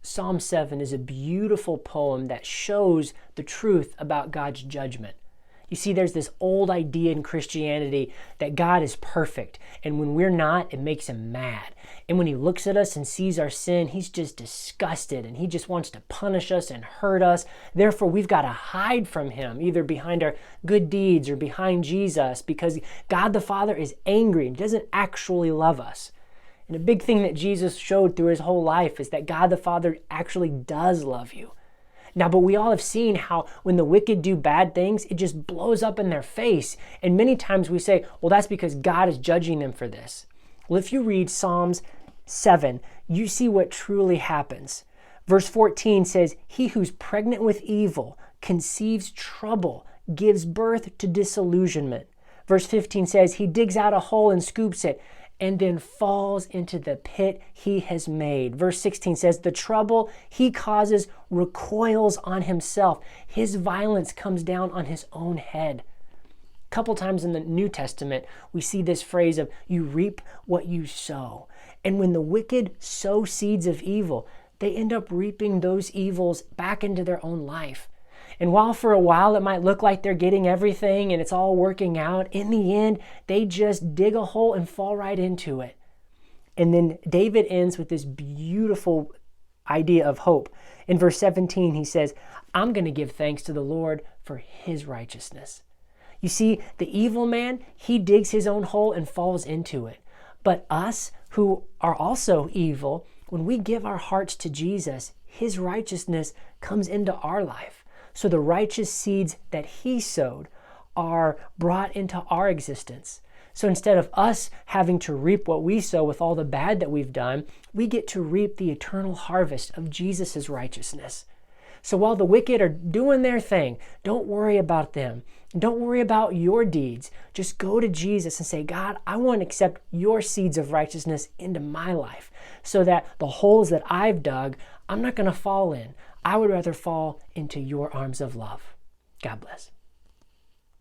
Psalm 7 is a beautiful poem that shows the truth about God's judgment. You see, there's this old idea in Christianity that God is perfect, and when we're not, it makes him mad. And when he looks at us and sees our sin, he's just disgusted, and he just wants to punish us and hurt us. Therefore, we've got to hide from him, either behind our good deeds or behind Jesus, because God the Father is angry and doesn't actually love us. And a big thing that Jesus showed through his whole life is that God the Father actually does love you. Now, but we all have seen how when the wicked do bad things, it just blows up in their face. And many times we say, well, that's because God is judging them for this. Well, if you read Psalms 7, you see what truly happens. Verse 14 says, he who's pregnant with evil conceives trouble, gives birth to disillusionment. Verse 15 says, he digs out a hole and scoops it, and then falls into the pit he has made. Verse 16 says, the trouble he causes recoils on himself. His violence comes down on his own head. A couple times in the New Testament, we see this phrase of, you reap what you sow. And when the wicked sow seeds of evil, they end up reaping those evils back into their own life. And while for a while it might look like they're getting everything and it's all working out, in the end, they just dig a hole and fall right into it. And then David ends with this beautiful idea of hope. In verse 17, he says, I'm going to give thanks to the Lord for his righteousness. You see, the evil man, he digs his own hole and falls into it. But us who are also evil, when we give our hearts to Jesus, his righteousness comes into our life. So the righteous seeds that he sowed are brought into our existence. So instead of us having to reap what we sow with all the bad that we've done, we get to reap the eternal harvest of Jesus' righteousness. So while the wicked are doing their thing, don't worry about them. Don't worry about your deeds. Just go to Jesus and say, God, I want to accept your seeds of righteousness into my life so that the holes that I've dug, I'm not going to fall in. I would rather fall into your arms of love. God bless.